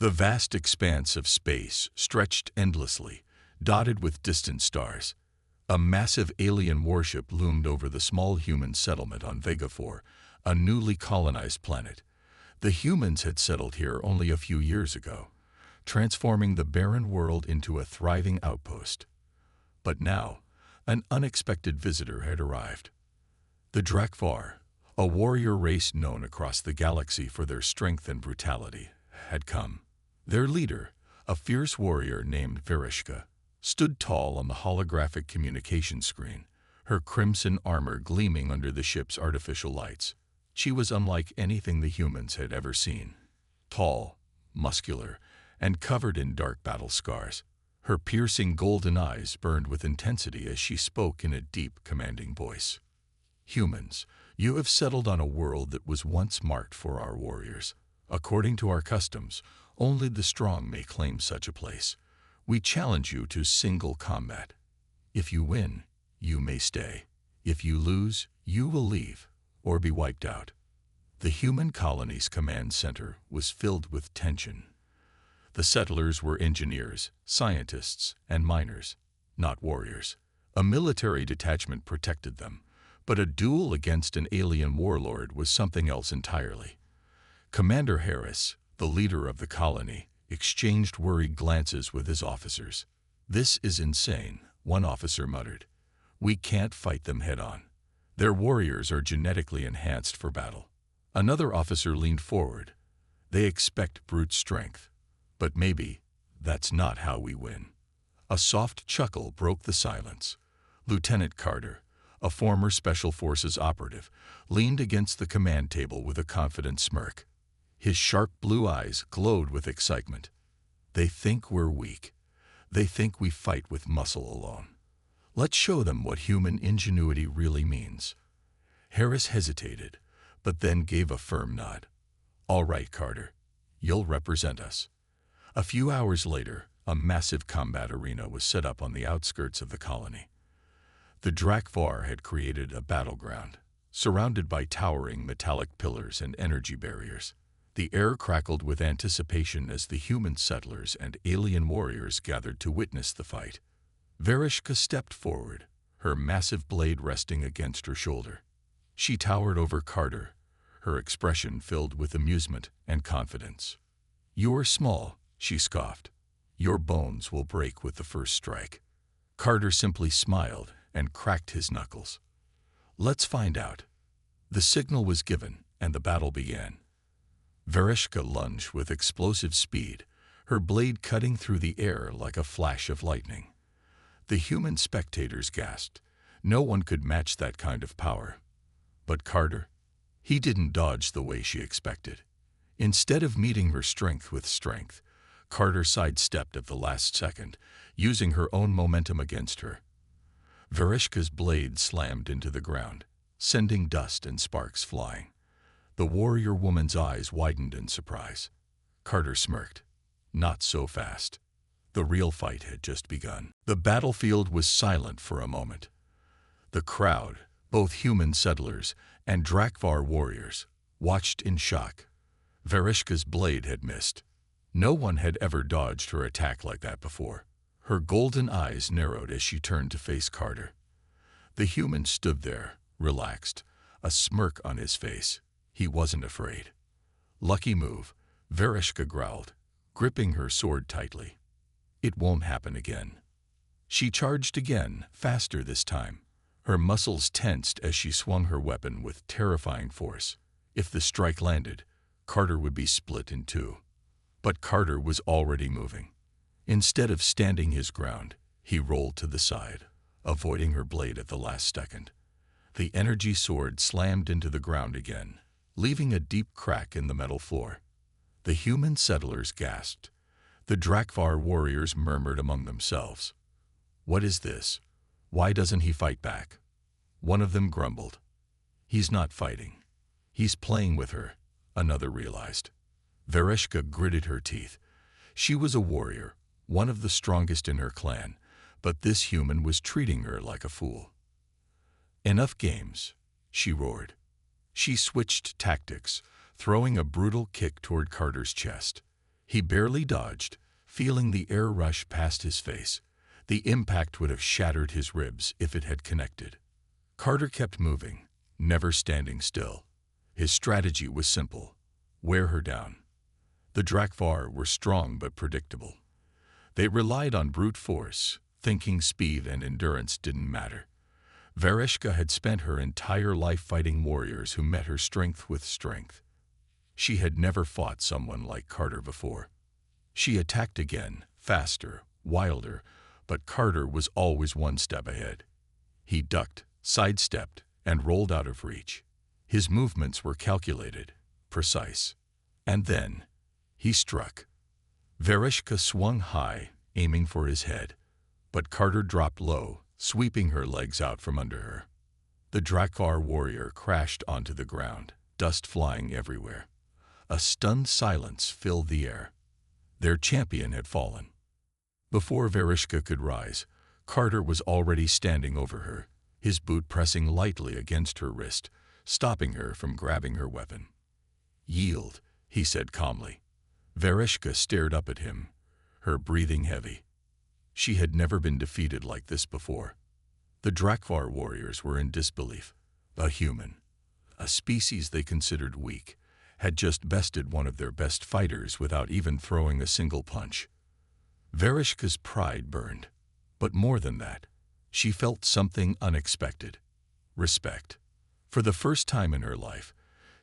The vast expanse of space stretched endlessly, dotted with distant stars. A massive alien warship loomed over the small human settlement on Vega 4, a newly colonized planet. The humans had settled here only a few years ago, transforming the barren world into a thriving outpost. But now, an unexpected visitor had arrived. The Drakvar, a warrior race known across the galaxy for their strength and brutality, had come. Their leader, a fierce warrior named Vereshka, stood tall on the holographic communication screen, her crimson armor gleaming under the ship's artificial lights. She was unlike anything the humans had ever seen. Tall, muscular, and covered in dark battle scars. Her piercing golden eyes burned with intensity as she spoke in a deep, commanding voice. "Humans, you have settled on a world that was once marked for our warriors. According to our customs, only the strong may claim such a place. We challenge you to single combat. If you win, you may stay. If you lose, you will leave, or be wiped out." The human colony's command center was filled with tension. The settlers were engineers, scientists, and miners, not warriors. A military detachment protected them, but a duel against an alien warlord was something else entirely. Commander Harris, the leader of the colony, exchanged worried glances with his officers. "This is insane," one officer muttered. "We can't fight them head-on. Their warriors are genetically enhanced for battle." Another officer leaned forward. "They expect brute strength. But maybe that's not how we win." A soft chuckle broke the silence. Lieutenant Carter, a former Special Forces operative, leaned against the command table with a confident smirk. His sharp blue eyes glowed with excitement. "They think we're weak. They think we fight with muscle alone. Let's show them what human ingenuity really means." Harris hesitated, but then gave a firm nod. "All right, Carter. You'll represent us." A few hours later, a massive combat arena was set up on the outskirts of the colony. The Drakvar had created a battleground, surrounded by towering metallic pillars and energy barriers. The air crackled with anticipation as the human settlers and alien warriors gathered to witness the fight. Vereshka stepped forward, her massive blade resting against her shoulder. She towered over Carter, her expression filled with amusement and confidence. "You're small," she scoffed. "Your bones will break with the first strike." Carter simply smiled and cracked his knuckles. "Let's find out." The signal was given, and the battle began. Vereshka lunged with explosive speed, her blade cutting through the air like a flash of lightning. The human spectators gasped. No one could match that kind of power. But Carter, he didn't dodge the way she expected. Instead of meeting her strength with strength, Carter sidestepped at the last second, using her own momentum against her. Vereshka's blade slammed into the ground, sending dust and sparks flying. The warrior woman's eyes widened in surprise. Carter smirked. Not so fast. The real fight had just begun. The battlefield was silent for a moment. The crowd, both human settlers and Drakvar warriors, watched in shock. Vereshka's blade had missed. No one had ever dodged her attack like that before. Her golden eyes narrowed as she turned to face Carter. The human stood there, relaxed, a smirk on his face. He wasn't afraid. "Lucky move," Vereshka growled, gripping her sword tightly. "It won't happen again." She charged again, faster this time. Her muscles tensed as she swung her weapon with terrifying force. If the strike landed, Carter would be split in two. But Carter was already moving. Instead of standing his ground, he rolled to the side, avoiding her blade at the last second. The energy sword slammed into the ground again, leaving a deep crack in the metal floor. The human settlers gasped. The Drakvar warriors murmured among themselves. "What is this? Why doesn't he fight back?" One of them grumbled. "He's not fighting. He's playing with her," another realized. Vereshka gritted her teeth. She was a warrior, one of the strongest in her clan, but this human was treating her like a fool. "Enough games," she roared. She switched tactics, throwing a brutal kick toward Carter's chest. He barely dodged, feeling the air rush past his face. The impact would have shattered his ribs if it had connected. Carter kept moving, never standing still. His strategy was simple: wear her down. The Drakvar were strong but predictable. They relied on brute force, thinking speed and endurance didn't matter. Vereshka had spent her entire life fighting warriors who met her strength with strength. She had never fought someone like Carter before. She attacked again, faster, wilder, but Carter was always one step ahead. He ducked, sidestepped, and rolled out of reach. His movements were calculated, precise. And then, he struck. Vereshka swung high, aiming for his head, but Carter dropped low, sweeping her legs out from under her. The Drakvar warrior crashed onto the ground, dust flying everywhere. A stunned silence filled the air. Their champion had fallen. Before Vereshka could rise, Carter was already standing over her, his boot pressing lightly against her wrist, stopping her from grabbing her weapon. "Yield," he said calmly. Vereshka stared up at him, her breathing heavy. She had never been defeated like this before. The Drakvar warriors were in disbelief. A human, a species they considered weak, had just bested one of their best fighters without even throwing a single punch. Vereshka's pride burned, but more than that, she felt something unexpected: respect. For the first time in her life,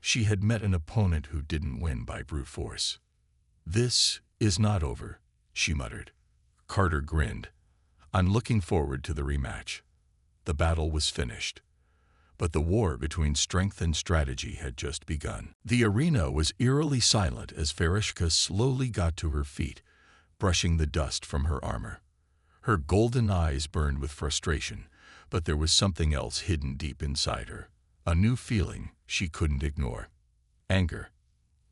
she had met an opponent who didn't win by brute force. "This is not over," she muttered. Carter grinned. "I'm looking forward to the rematch." The battle was finished, but the war between strength and strategy had just begun. The arena was eerily silent as Vereshka slowly got to her feet, brushing the dust from her armor. Her golden eyes burned with frustration, but there was something else hidden deep inside her, a new feeling she couldn't ignore: anger.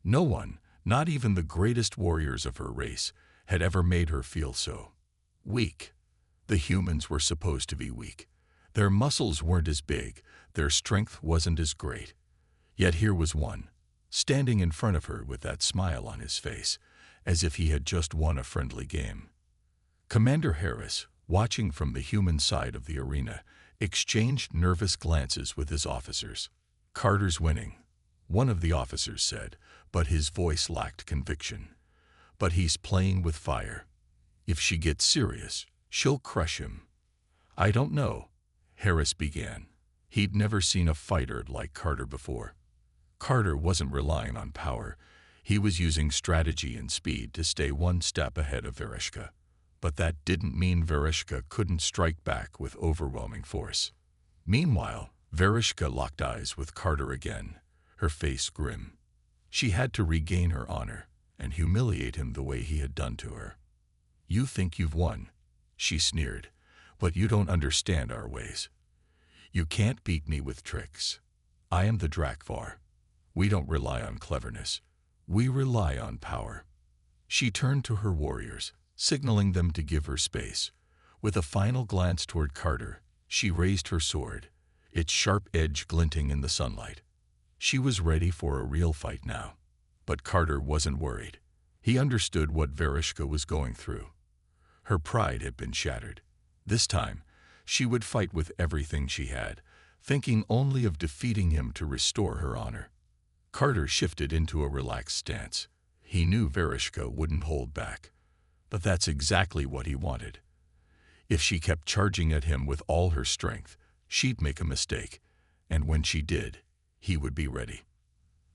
No one, not even the greatest warriors of her race, had ever made her feel so weak. The humans were supposed to be weak. Their muscles weren't as big, their strength wasn't as great. Yet here was one, standing in front of her with that smile on his face, as if he had just won a friendly game. Commander Harris, watching from the human side of the arena, exchanged nervous glances with his officers. "Carter's winning," one of the officers said, but his voice lacked conviction. "But he's playing with fire. If she gets serious, she'll crush him." "I don't know," Harris began. He'd never seen a fighter like Carter before. Carter wasn't relying on power. He was using strategy and speed to stay one step ahead of Vereshka. But that didn't mean Vereshka couldn't strike back with overwhelming force. Meanwhile, Vereshka locked eyes with Carter again, her face grim. She had to regain her honor and humiliate him the way he had done to her. "You think you've won," she sneered, "but you don't understand our ways. You can't beat me with tricks. I am the Drakvar. We don't rely on cleverness. We rely on power." She turned to her warriors, signaling them to give her space. With a final glance toward Carter, she raised her sword, its sharp edge glinting in the sunlight. She was ready for a real fight now. But Carter wasn't worried. He understood what Vereshka was going through. Her pride had been shattered. This time, she would fight with everything she had, thinking only of defeating him to restore her honor. Carter shifted into a relaxed stance. He knew Vereshka wouldn't hold back. But that's exactly what he wanted. If she kept charging at him with all her strength, she'd make a mistake, and when she did, he would be ready.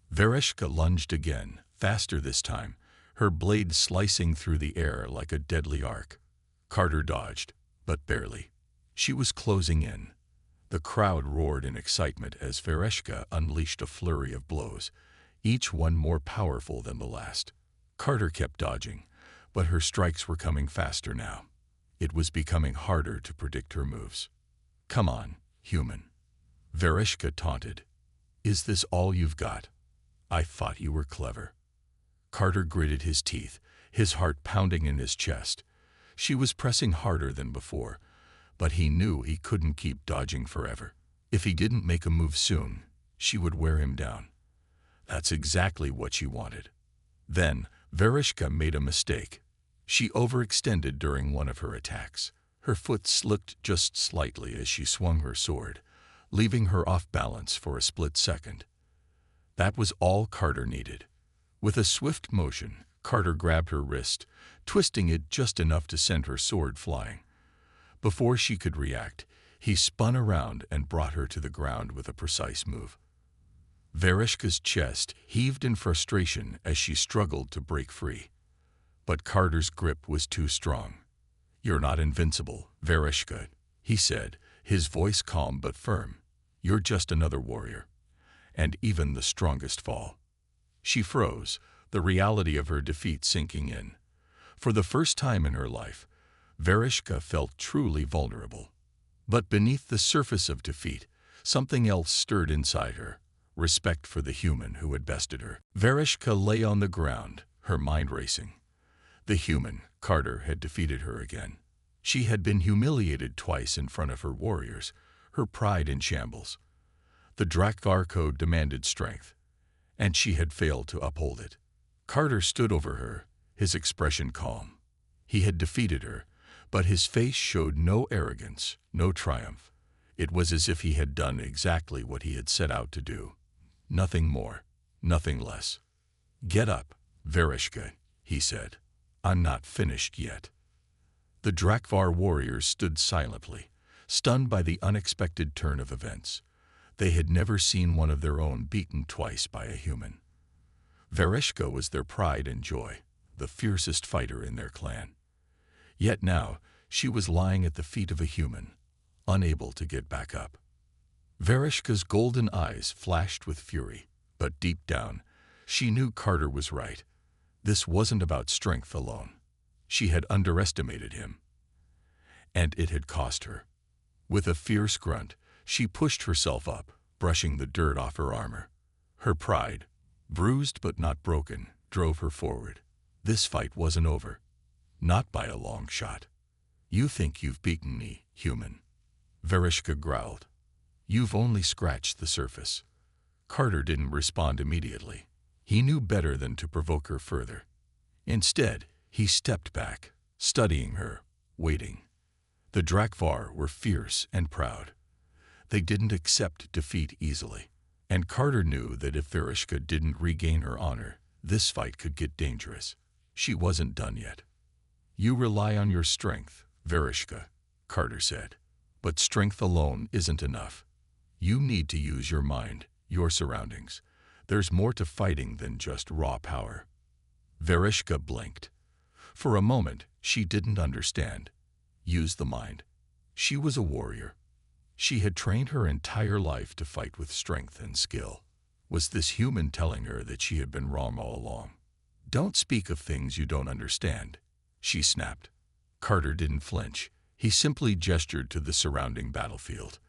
Vereshka lunged again, faster this time, her blade slicing through the air like a deadly arc. Carter dodged, but barely. She was closing in. The crowd roared in excitement as Vereshka unleashed a flurry of blows, each one more powerful than the last. Carter kept dodging, but her strikes were coming faster now. It was becoming harder to predict her moves. "Come on, human," Vereshka taunted. "Is this all you've got? I thought you were clever." Carter gritted his teeth, his heart pounding in his chest. She was pressing harder than before, but he knew he couldn't keep dodging forever. If he didn't make a move soon, she would wear him down. That's exactly what she wanted. Then, Vereshka made a mistake. She overextended during one of her attacks. Her foot slipped just slightly as she swung her sword, leaving her off balance for a split second. That was all Carter needed. With a swift motion, Carter grabbed her wrist, twisting it just enough to send her sword flying. Before she could react, he spun around and brought her to the ground with a precise move. Vereshka's chest heaved in frustration as she struggled to break free. But Carter's grip was too strong. "You're not invincible, Vereshka," he said, his voice calm but firm. "You're just another warrior. And even the strongest fall." She froze, the reality of her defeat sinking in. For the first time in her life, Vereshka felt truly vulnerable. But beneath the surface of defeat, something else stirred inside her, respect for the human who had bested her. Vereshka lay on the ground, her mind racing. The human, Carter, had defeated her again. She had been humiliated twice in front of her warriors, her pride in shambles. The Drakvar code demanded strength, and she had failed to uphold it. Carter stood over her, his expression calm. He had defeated her, but his face showed no arrogance, no triumph. It was as if he had done exactly what he had set out to do. Nothing more, nothing less. "Get up, Vereshka," he said. "I'm not finished yet." The Drakvar warriors stood silently, stunned by the unexpected turn of events. They had never seen one of their own beaten twice by a human. Vereshka was their pride and joy, the fiercest fighter in their clan. Yet now, she was lying at the feet of a human, unable to get back up. Vereshka's golden eyes flashed with fury, but deep down, she knew Carter was right. This wasn't about strength alone. She had underestimated him. And it had cost her. With a fierce grunt, she pushed herself up, brushing the dirt off her armor. Her pride, bruised but not broken, drove her forward. This fight wasn't over. Not by a long shot. "You think you've beaten me, human," Vereshka growled. "You've only scratched the surface." Carter didn't respond immediately. He knew better than to provoke her further. Instead, he stepped back, studying her, waiting. The Drakvar were fierce and proud. They didn't accept defeat easily. And Carter knew that if Vereshka didn't regain her honor, this fight could get dangerous. She wasn't done yet. "You rely on your strength, Vereshka," Carter said. "But strength alone isn't enough. You need to use your mind, your surroundings. There's more to fighting than just raw power." Vereshka blinked. For a moment, she didn't understand. Use the mind. She was a warrior. She had trained her entire life to fight with strength and skill. Was this human telling her that she had been wrong all along? "Don't speak of things you don't understand," she snapped. Carter didn't flinch. He simply gestured to the surrounding battlefield.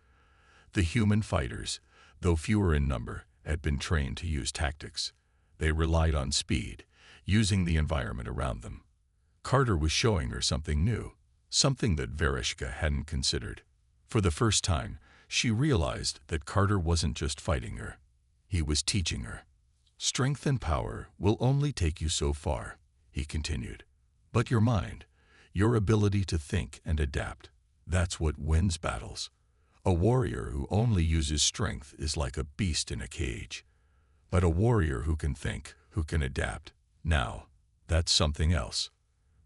The human fighters, though fewer in number, had been trained to use tactics. They relied on speed, using the environment around them. Carter was showing her something new, something that Vereshka hadn't considered. For the first time, she realized that Carter wasn't just fighting her. He was teaching her. "Strength and power will only take you so far," he continued. "But your mind, your ability to think and adapt, that's what wins battles. A warrior who only uses strength is like a beast in a cage. But a warrior who can think, who can adapt, now, that's something else."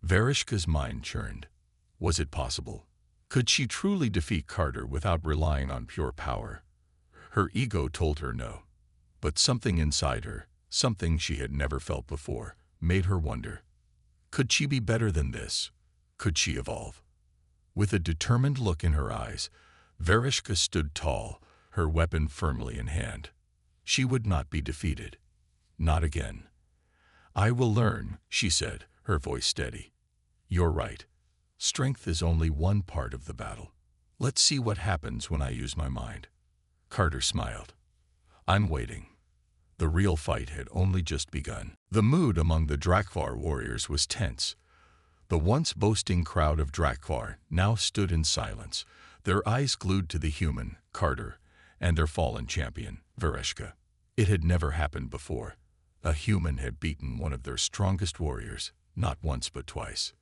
Vereshka's mind churned. Was it possible? Could she truly defeat Carter without relying on pure power? Her ego told her no. But something inside her, something she had never felt before, made her wonder. Could she be better than this? Could she evolve? With a determined look in her eyes, Vereshka stood tall, her weapon firmly in hand. She would not be defeated. Not again. "I will learn," she said, her voice steady. "You're right. Strength is only one part of the battle. Let's see what happens when I use my mind." Carter smiled. "I'm waiting." The real fight had only just begun. The mood among the Drakvar warriors was tense. The once boasting crowd of Drakvar now stood in silence, their eyes glued to the human, Carter, and their fallen champion, Vereshka. It had never happened before. A human had beaten one of their strongest warriors, not once but twice.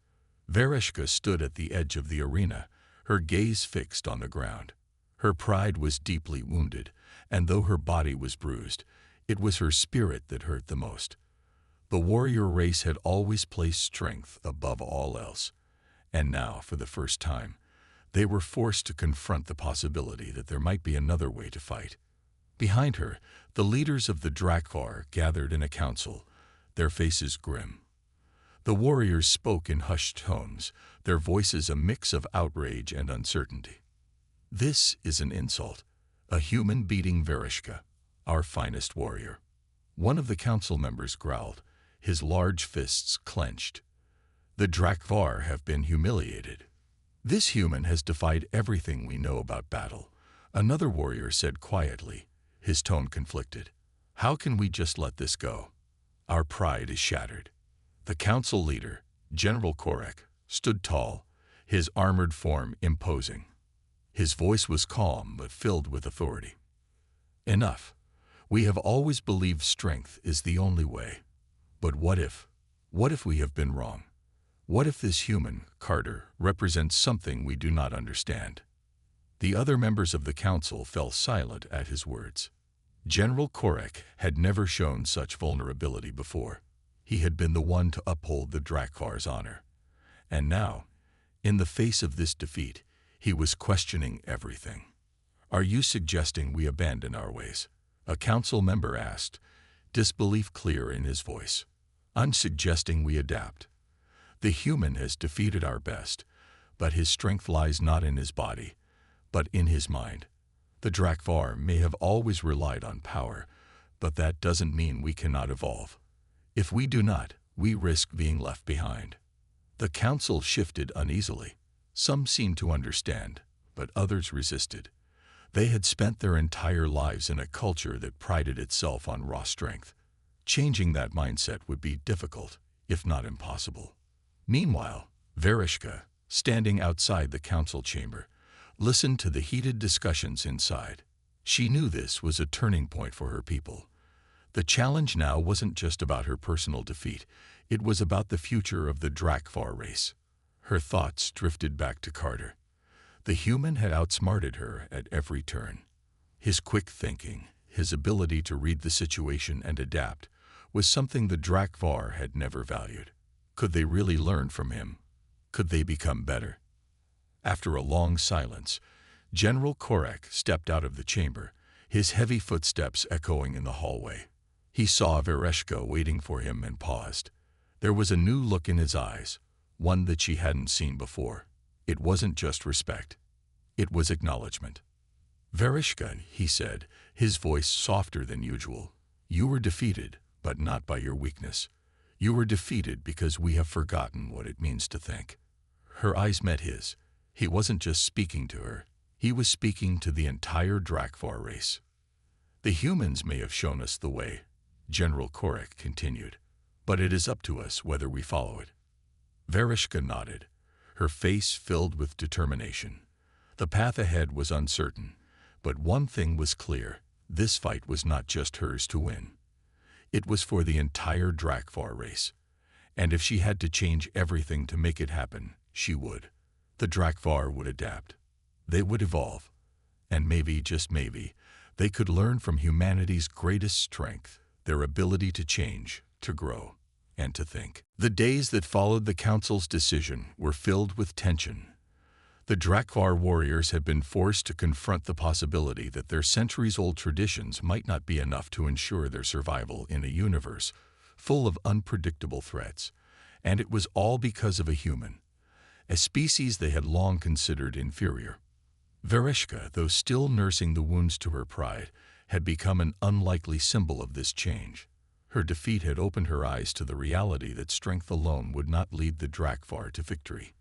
Vereshka stood at the edge of the arena, her gaze fixed on the ground. Her pride was deeply wounded, and though her body was bruised, it was her spirit that hurt the most. The warrior race had always placed strength above all else, and now, for the first time, they were forced to confront the possibility that there might be another way to fight. Behind her, the leaders of the Drakvar gathered in a council, their faces grim. The warriors spoke in hushed tones, their voices a mix of outrage and uncertainty. "This is an insult, a human beating Vereshka, our finest warrior." One of the council members growled, his large fists clenched. "The Drakvar have been humiliated. This human has defied everything we know about battle," another warrior said quietly, his tone conflicted. "How can we just let this go? Our pride is shattered." The council leader, General Korek, stood tall, his armored form imposing. His voice was calm but filled with authority. "Enough. We have always believed strength is the only way. But what if we have been wrong? What if this human, Carter, represents something we do not understand?" The other members of the council fell silent at his words. General Korek had never shown such vulnerability before. He had been the one to uphold the Drakvar's honor. And now, in the face of this defeat, he was questioning everything. "Are you suggesting we abandon our ways?" a council member asked, disbelief clear in his voice. "I'm suggesting we adapt. The human has defeated our best, but his strength lies not in his body, but in his mind. The Drakvar may have always relied on power, but that doesn't mean we cannot evolve. If we do not, we risk being left behind." The council shifted uneasily. Some seemed to understand, but others resisted. They had spent their entire lives in a culture that prided itself on raw strength. Changing that mindset would be difficult, if not impossible. Meanwhile, Vereshka, standing outside the council chamber, listened to the heated discussions inside. She knew this was a turning point for her people. The challenge now wasn't just about her personal defeat, it was about the future of the Drakvar race. Her thoughts drifted back to Carter. The human had outsmarted her at every turn. His quick thinking, his ability to read the situation and adapt, was something the Drakvar had never valued. Could they really learn from him? Could they become better? After a long silence, General Korek stepped out of the chamber, his heavy footsteps echoing in the hallway. He saw Vereshka waiting for him and paused. There was a new look in his eyes, one that she hadn't seen before. It wasn't just respect. It was acknowledgement. "Vereshka," he said, his voice softer than usual, "you were defeated, but not by your weakness. You were defeated because we have forgotten what it means to think." Her eyes met his. He wasn't just speaking to her. He was speaking to the entire Drakvar race. "The humans may have shown us the way," General Korek continued, "but it is up to us whether we follow it." Vereshka nodded, her face filled with determination. The path ahead was uncertain, but one thing was clear: this fight was not just hers to win. It was for the entire Drakvar race, and if she had to change everything to make it happen, she would. The Drakvar would adapt. They would evolve, and maybe, just maybe, they could learn from humanity's greatest strength, their ability to change, to grow, and to think. The days that followed the council's decision were filled with tension. The Drakvar warriors had been forced to confront the possibility that their centuries-old traditions might not be enough to ensure their survival in a universe full of unpredictable threats, and it was all because of a human, a species they had long considered inferior. Vereshka, though still nursing the wounds to her pride, had become an unlikely symbol of this change. Her defeat had opened her eyes to the reality that strength alone would not lead the Drakvar to victory.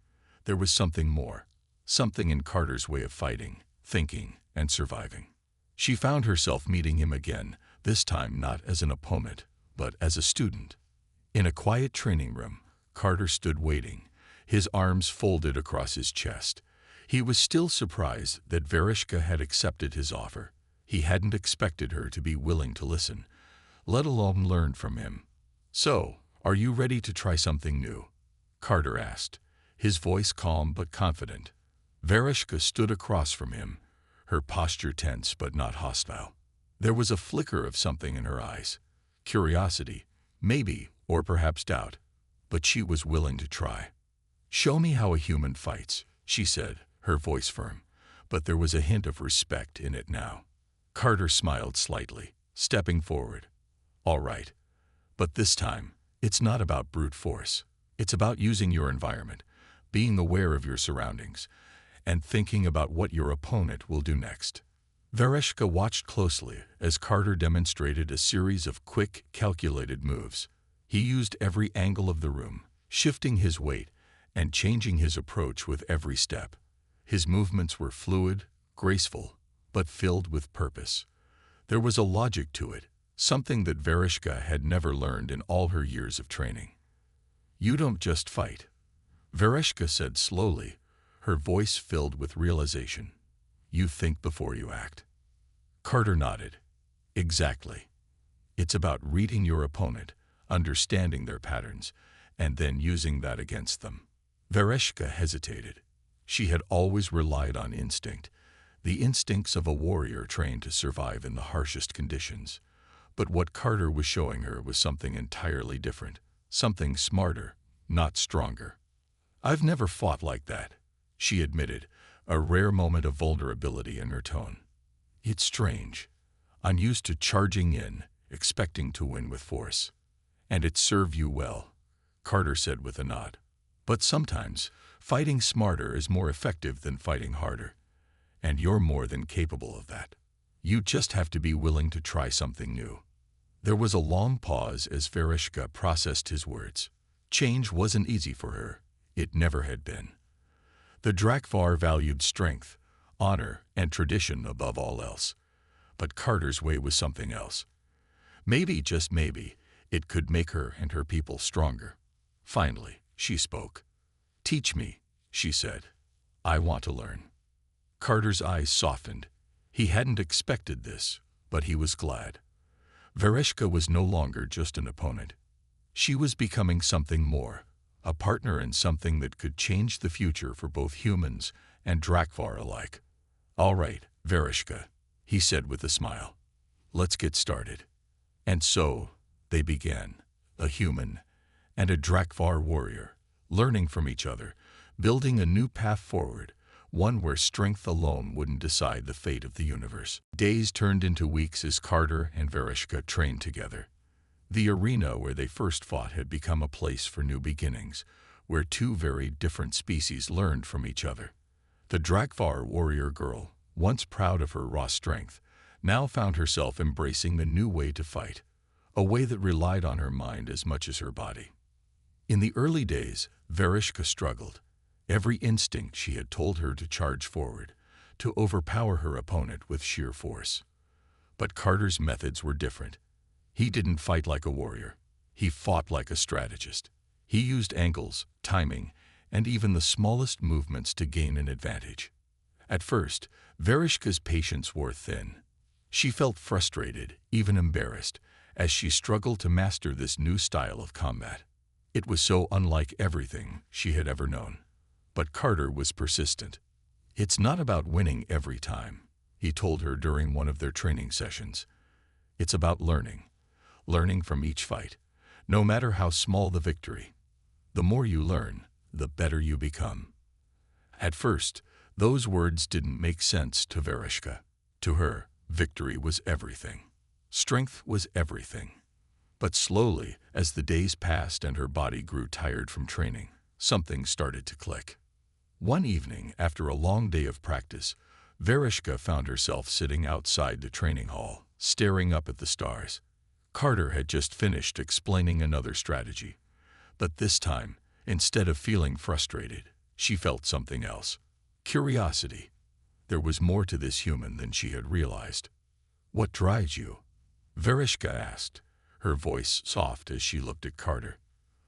There was something more, something in Carter's way of fighting, thinking, and surviving. She found herself meeting him again, this time not as an opponent, but as a student. In a quiet training room, Carter stood waiting, his arms folded across his chest. He was still surprised that Vereshka had accepted his offer. He hadn't expected her to be willing to listen, let alone learn from him. "So, are you ready to try something new?" Carter asked, his voice calm but confident. Vereshka stood across from him, her posture tense but not hostile. There was a flicker of something in her eyes. Curiosity, maybe, or perhaps doubt. But she was willing to try. "Show me how a human fights," she said, her voice firm, but there was a hint of respect in it now. Carter smiled slightly, stepping forward. "All right. But this time, it's not about brute force. It's about using your environment, being aware of your surroundings, and thinking about what your opponent will do next." Vereshka watched closely as Carter demonstrated a series of quick, calculated moves. He used every angle of the room, shifting his weight and changing his approach with every step. His movements were fluid, graceful, but filled with purpose. There was a logic to it, something that Vereshka had never learned in all her years of training. "You don't just fight," Vereshka said slowly, her voice filled with realization. "You think before you act." Carter nodded. "Exactly. It's about reading your opponent, understanding their patterns, and then using that against them." Vereshka hesitated. She had always relied on instinct, the instincts of a warrior trained to survive in the harshest conditions. But what Carter was showing her was something entirely different, something smarter, not stronger. "I've never fought like that," she admitted, a rare moment of vulnerability in her tone. "It's strange. I'm used to charging in, expecting to win with force." "And it served you well," Carter said with a nod. "But sometimes, fighting smarter is more effective than fighting harder. And you're more than capable of that. You just have to be willing to try something new." There was a long pause as Vereshka processed his words. Change wasn't easy for her. It never had been. The Drakvar valued strength, honor, and tradition above all else. But Carter's way was something else. Maybe, just maybe, it could make her and her people stronger. Finally, she spoke. "Teach me," she said. "I want to learn." Carter's eyes softened. He hadn't expected this, but he was glad. Vereshka was no longer just an opponent. She was becoming something more, a partner in something that could change the future for both humans and Drakvar alike. "All right, Vereshka," he said with a smile. "Let's get started." And so, they began, a human and a Drakvar warrior, learning from each other, building a new path forward, one where strength alone wouldn't decide the fate of the universe. Days turned into weeks as Carter and Vereshka trained together. The arena where they first fought had become a place for new beginnings, where two very different species learned from each other. The Drakvar warrior girl, once proud of her raw strength, now found herself embracing the new way to fight, a way that relied on her mind as much as her body. In the early days, Vereshka struggled. Every instinct she had told her to charge forward, to overpower her opponent with sheer force. But Carter's methods were different. He didn't fight like a warrior. He fought like a strategist. He used angles, timing, and even the smallest movements to gain an advantage. At first, Vereshka's patience wore thin. She felt frustrated, even embarrassed, as she struggled to master this new style of combat. It was so unlike everything she had ever known. But Carter was persistent. "It's not about winning every time," he told her during one of their training sessions. "It's about learning from each fight, no matter how small the victory. The more you learn, the better you become." At first, those words didn't make sense to Vereshka. To her, victory was everything. Strength was everything. But slowly, as the days passed and her body grew tired from training, something started to click. One evening, after a long day of practice, Vereshka found herself sitting outside the training hall, staring up at the stars. Carter had just finished explaining another strategy. But this time, instead of feeling frustrated, she felt something else. Curiosity. There was more to this human than she had realized. "What drives you?" Vereshka asked, her voice soft as she looked at Carter.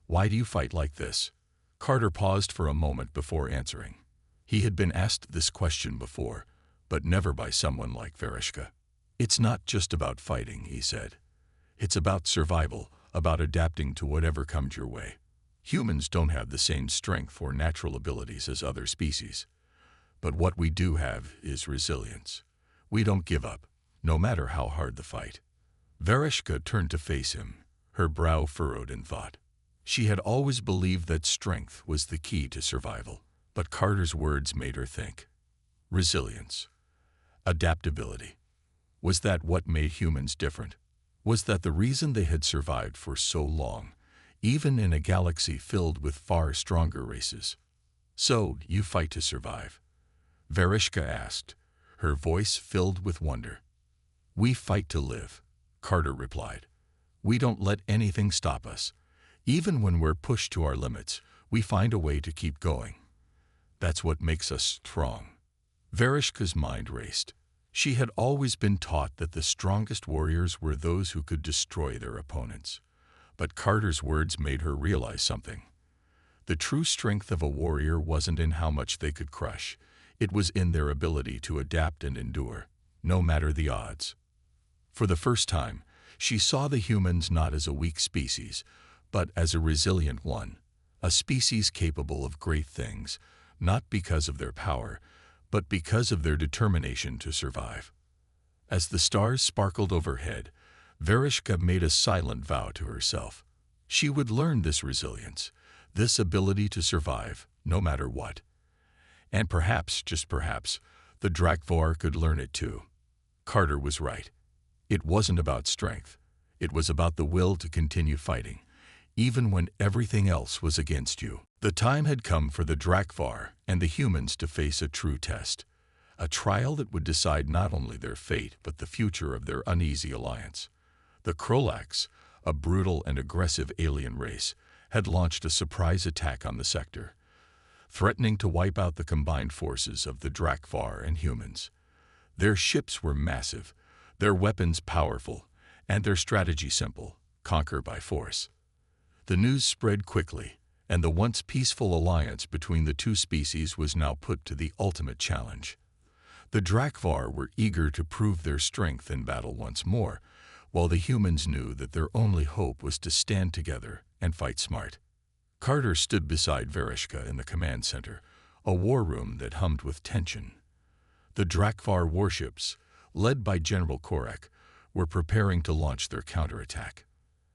"Why do you fight like this?" Carter paused for a moment before answering. He had been asked this question before, but never by someone like Vereshka. "It's not just about fighting," he said. It's about survival, about adapting to whatever comes your way. Humans don't have the same strength or natural abilities as other species. But what we do have is resilience. We don't give up, no matter how hard the fight. Vereshka turned to face him, her brow furrowed in thought. She had always believed that strength was the key to survival, but Carter's words made her think. Resilience. Adaptability. Was that what made humans different? Was that the reason they had survived for so long, even in a galaxy filled with far stronger races? So, you fight to survive? Vereshka asked, her voice filled with wonder. We fight to live, Carter replied. We don't let anything stop us. Even when we're pushed to our limits, we find a way to keep going. That's what makes us strong. Vereshka's mind raced. She had always been taught that the strongest warriors were those who could destroy their opponents. But Carter's words made her realize something. The true strength of a warrior wasn't in how much they could crush. It was in their ability to adapt and endure, no matter the odds. For the first time, she saw the humans not as a weak species, but as a resilient one, a species capable of great things, not because of their power, but because of their determination to survive. As the stars sparkled overhead, Vereshka made a silent vow to herself. She would learn this resilience, this ability to survive, no matter what. And perhaps, just perhaps, the Drakvar could learn it too. Carter was right. It wasn't about strength. It was about the will to continue fighting, even when everything else was against you. The time had come for the Drakvar and the humans to face a true test, a trial that would decide not only their fate but the future of their uneasy alliance. The Krolax, a brutal and aggressive alien race, had launched a surprise attack on the sector, threatening to wipe out the combined forces of the Drakvar and humans. Their ships were massive, their weapons powerful, and their strategy simple: conquer by force. The news spread quickly, and the once peaceful alliance between the two species was now put to the ultimate challenge. The Drakvar were eager to prove their strength in battle once more, while the humans knew that their only hope was to stand together and fight smart. Carter stood beside Vereshka in the command center, a war room that hummed with tension. The Drakvar warships, led by General Korek, were preparing to launch their counterattack.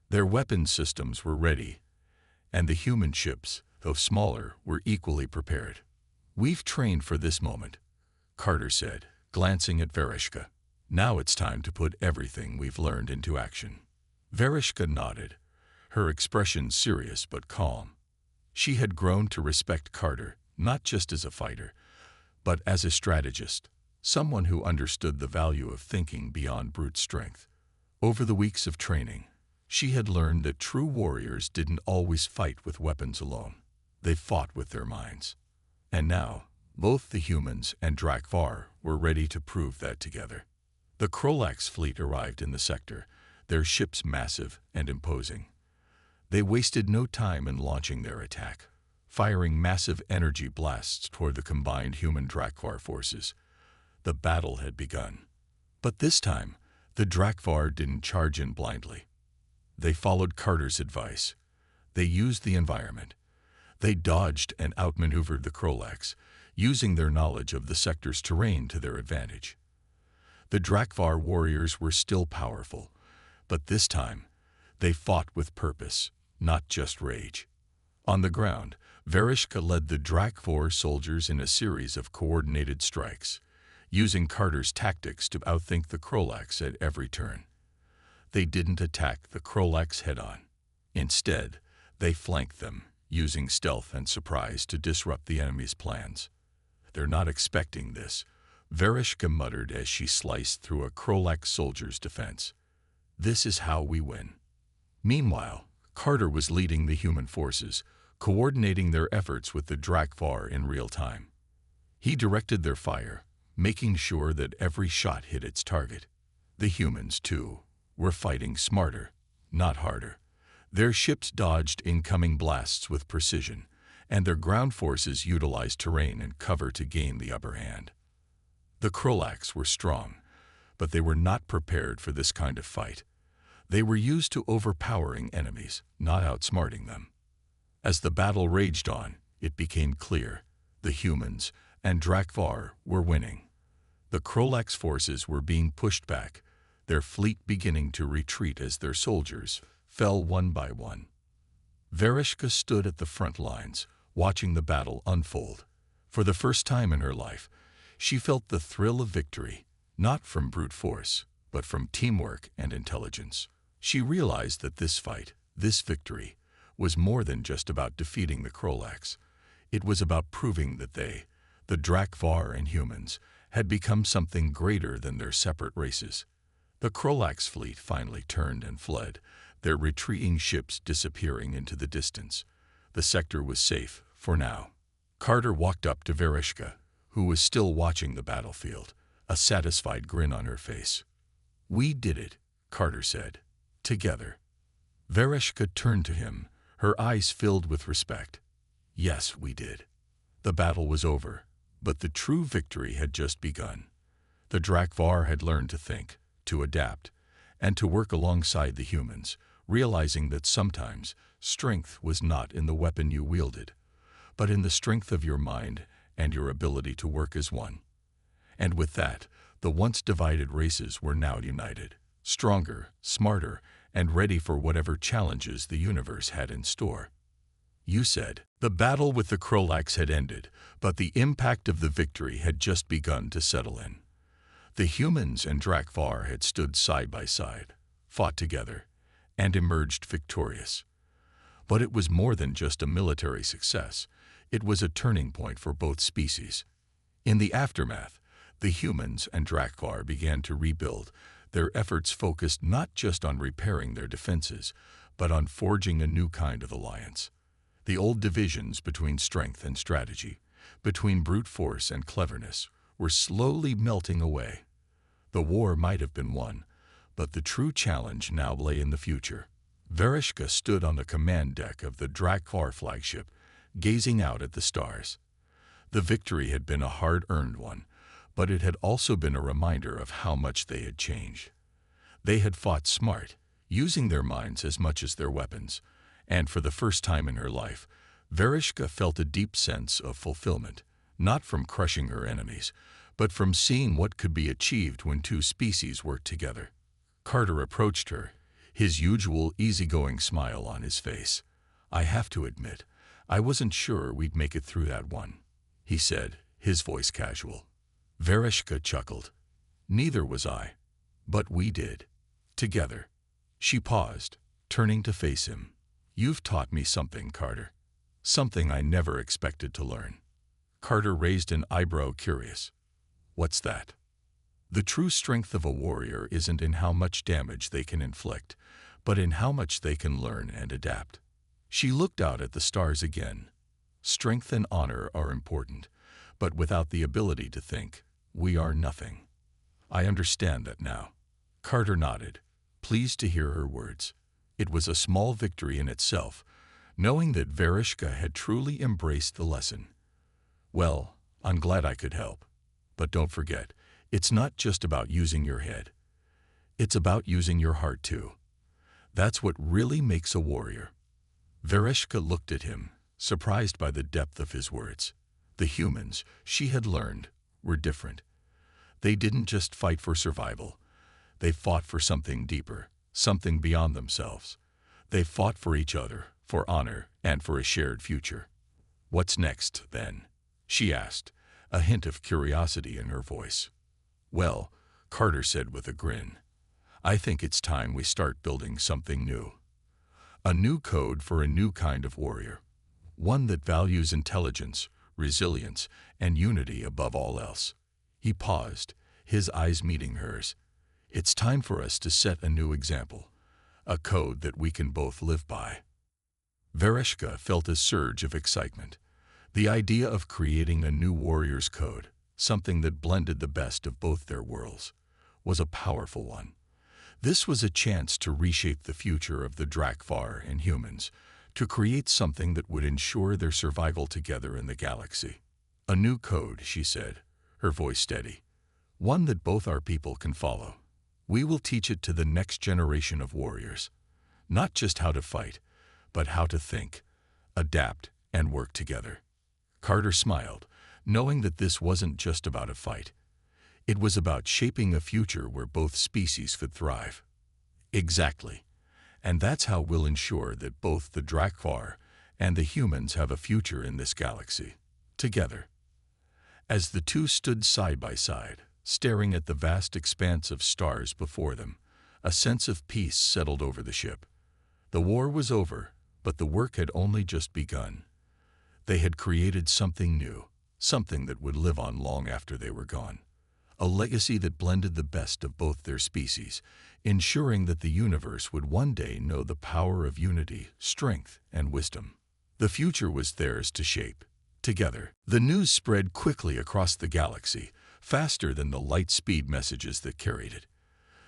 Their weapon systems were ready, and the human ships, though smaller, were equally prepared. We've trained for this moment, Carter said, glancing at Vereshka. Now it's time to put everything we've learned into action. Vereshka nodded, her expression serious but calm. She had grown to respect Carter, not just as a fighter, but as a strategist, someone who understood the value of thinking beyond brute strength. Over the weeks of training, she had learned that true warriors didn't always fight with weapons alone. They fought with their minds. And now, both the humans and Drakvar were ready to prove that together. The Krolax fleet arrived in the sector, their ships massive and imposing. They wasted no time in launching their attack, firing massive energy blasts toward the combined human Drakvar forces. The battle had begun. But this time, the Drakvar didn't charge in blindly. They followed Carter's advice. They used the environment. They dodged and outmaneuvered the Krolax, using their knowledge of the sector's terrain to their advantage. The Drakvar warriors were still powerful, but this time, they fought with purpose, not just rage. On the ground, Vereshka led the Drakvar soldiers in a series of coordinated strikes, using Carter's tactics to outthink the Krolax at every turn. They didn't attack the Krolax head-on. Instead, they flanked them, using stealth and surprise to disrupt the enemy's plans. They're not expecting this, Vereshka muttered as she sliced through a Krolax soldier's defense. This is how we win. Meanwhile, Carter was leading the human forces, coordinating their efforts with the Drakvar in real time. He directed their fire, making sure that every shot hit its target. The humans, too, were fighting smarter, not harder. Their ships dodged incoming blasts with precision, and their ground forces utilized terrain and cover to gain the upper hand. The Krolax were strong, but they were not prepared for this kind of fight. They were used to overpowering enemies, not outsmarting them. As the battle raged on, it became clear the humans and Drakvar were winning. The Krolax forces were being pushed back, their fleet beginning to retreat as their soldiers fell one by one. Vereshka stood at the front lines, watching the battle unfold. For the first time in her life, she felt the thrill of victory, not from brute force, but from teamwork and intelligence. She realized that this fight, this victory, was more than just about defeating the Krolax. It was about proving that they, the Drakvar and humans, had become something greater than their separate races. The Krolax fleet finally turned and fled, their retreating ships disappearing into the distance. The sector was safe, for now. Carter walked up to Vereshka, who was still watching the battlefield, a satisfied grin on her face. "We did it," Carter said. "Together." Vereshka turned to him, her eyes filled with respect. "Yes, we did." The battle was over, but the true victory had just begun. The Drakvar had learned to think, to adapt, and to work alongside the humans, realizing that sometimes strength was not in the weapon you wielded, but in the strength of your mind and your ability to work as one. And with that, the once divided races were now united, stronger, smarter, and ready for whatever challenges the universe had in store. You said, the battle with the Krolax had ended, but the impact of the victory had just begun to settle in. The humans and Drakvar had stood side by side, fought together, and emerged victorious. But it was more than just a military success. It was a turning point for both species. In the aftermath, the humans and Drakvar began to rebuild, their efforts focused not just on repairing their defenses, but on forging a new kind of alliance. The old divisions between strength and strategy, between brute force and cleverness, were slowly melting away. The war might have been won, but the true challenge now lay in the future. Vereshka stood on the command deck of the Drakvar flagship, gazing out at the stars. The victory had been a hard-earned one, but it had also been a reminder of how much they had changed. They had fought smart, using their minds as much as their weapons, and for the first time in her life, Vereshka felt a deep sense of fulfillment, not from crushing her enemies, but from seeing what could be achieved when two species worked together. Carter approached her, his usual easygoing smile on his face. "I have to admit, I wasn't sure we'd make it through that one," he said, his voice casual. Vereshka chuckled. "Neither was I. But we did. Together." She paused, turning to face him. "You've taught me something, Carter. Something I never expected to learn." Carter raised an eyebrow, curious. "What's that?" "The true strength of a warrior isn't in how much damage they can inflict, but in how much they can learn and adapt." She looked out at the stars again. "Strength and honor are important, but without the ability to think, we are nothing." "I understand that now." Carter nodded, pleased to hear her words. It was a small victory in itself, knowing that Vereshka had truly embraced the lesson. "Well, I'm glad I could help. But don't forget, it's not just about using your head. It's about using your heart too. That's what really makes a warrior." Vereshka looked at him, surprised by the depth of his words. The humans, she had learned, were different. They didn't just fight for survival. They fought for something deeper, something beyond themselves. They fought for each other, for honor, and for a shared future. "What's next, then?" she asked, a hint of curiosity in her voice. "Well," Carter said with a grin, "I think it's time we start building something new. A new code for a new kind of warrior. One that values intelligence, resilience, and unity above all else." He paused, his eyes meeting hers. "It's time for us to set a new example, a code that we can both live by." Vereshka felt a surge of excitement. The idea of creating a new warrior's code, something that blended the best of both their worlds, was a powerful one. This was a chance to reshape the future of the Drakvar and humans, to create something that would ensure their survival together in the galaxy. "A new code," she said, her voice steady. "One that both our people can follow. We will teach it to the next generation of warriors. Not just how to fight, but how to think, adapt, and work together. Carter smiled, knowing that this wasn't just about a fight. It was about shaping a future where both species could thrive. Exactly. And that's how we'll ensure that both the Drakvar and the humans have a future in this galaxy, together. As the two stood side by side, staring at the vast expanse of stars before them, a sense of peace settled over the ship. The war was over, but the work had only just begun. They had created something new, something that would live on long after they were gone. A legacy that blended the best of both their species, ensuring that the universe would one day know the power of unity, strength, and wisdom. The future was theirs to shape, together. The news spread quickly across the galaxy, faster than the light-speed messages that carried it.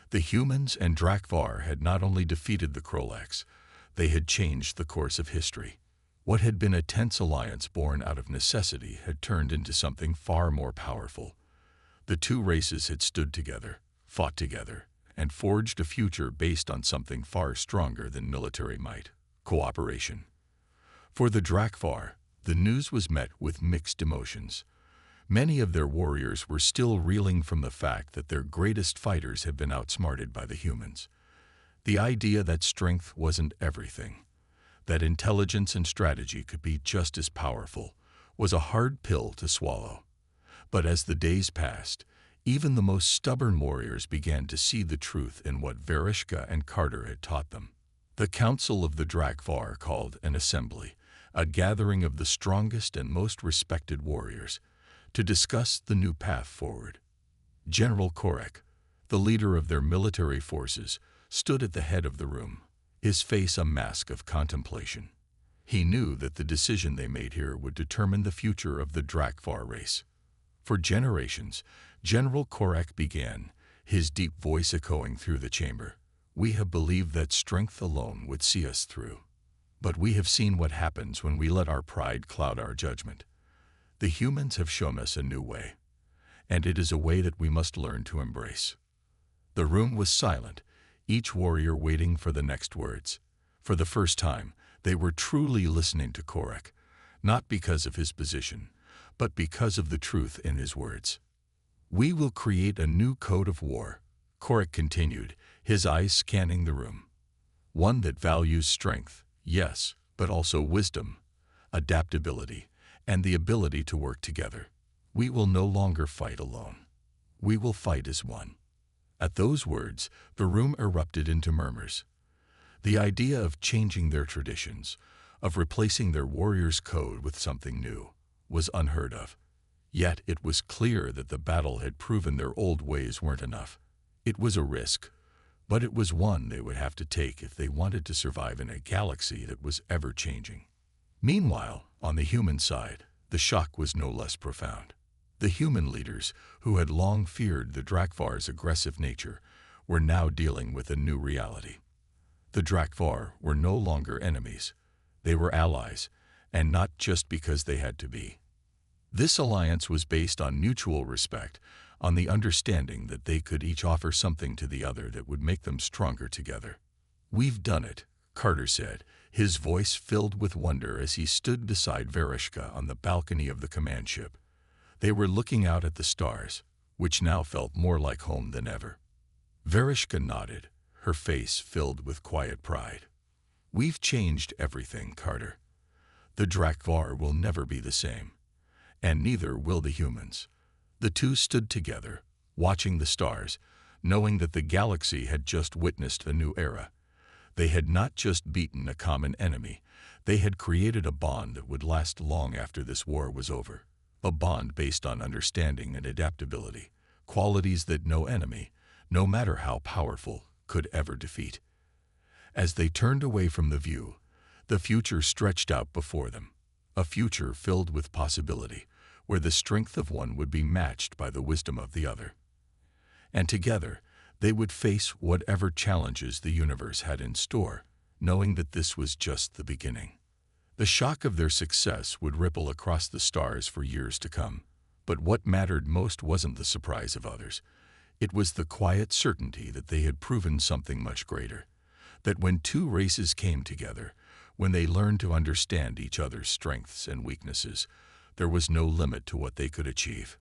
The humans and Drakvar had not only defeated the Krolax, they had changed the course of history. What had been a tense alliance born out of necessity had turned into something far more powerful. The two races had stood together, fought together, and forged a future based on something far stronger than military might: cooperation. For the Drakvar, the news was met with mixed emotions. Many of their warriors were still reeling from the fact that their greatest fighters had been outsmarted by the humans. The idea that strength wasn't everything, that intelligence and strategy could be just as powerful, was a hard pill to swallow. But as the days passed, even the most stubborn warriors began to see the truth in what Vereshka and Carter had taught them. The Council of the Drakvar called an assembly, a gathering of the strongest and most respected warriors, to discuss the new path forward. General Korek, the leader of their military forces, stood at the head of the room, his face a mask of contemplation. He knew that the decision they made here would determine the future of the Drakvar race. For generations, General Korek began, his deep voice echoing through the chamber. We have believed that strength alone would see us through. But we have seen what happens when we let our pride cloud our judgment. The humans have shown us a new way, and it is a way that we must learn to embrace. The room was silent, each warrior waiting for the next words. For the first time, they were truly listening to Korek, not because of his position, but because of the truth in his words. We will create a new code of war, Korek continued, his eyes scanning the room. One that values strength, yes, but also wisdom, adaptability, and the ability to work together. We will no longer fight alone. We will fight as one. At those words, the room erupted into murmurs. The idea of changing their traditions, of replacing their warriors' code with something new, was unheard of. Yet it was clear that the battle had proven their old ways weren't enough. It was a risk, but it was one they would have to take if they wanted to survive in a galaxy that was ever-changing. Meanwhile, on the human side, the shock was no less profound. The human leaders, who had long feared the Drakvar's aggressive nature, were now dealing with a new reality. The Drakvar were no longer enemies. They were allies, and not just because they had to be. This alliance was based on mutual respect, on the understanding that they could each offer something to the other that would make them stronger together. We've done it, Carter said, his voice filled with wonder as he stood beside Vereshka on the balcony of the command ship. They were looking out at the stars, which now felt more like home than ever. Vereshka nodded, her face filled with quiet pride. We've changed everything, Carter. The Drakvar will never be the same, and neither will the humans. The two stood together, watching the stars, knowing that the galaxy had just witnessed a new era. They had not just beaten a common enemy, they had created a bond that would last long after this war was over. A bond based on understanding and adaptability, qualities that no enemy, no matter how powerful, could ever defeat. As they turned away from the view, the future stretched out before them, a future filled with possibility, where the strength of one would be matched by the wisdom of the other. And together, they would face whatever challenges the universe had in store, knowing that this was just the beginning. The shock of their success would ripple across the stars for years to come, but what mattered most wasn't the surprise of others. It was the quiet certainty that they had proven something much greater, that when two races came together, when they learned to understand each other's strengths and weaknesses, there was no limit to what they could achieve.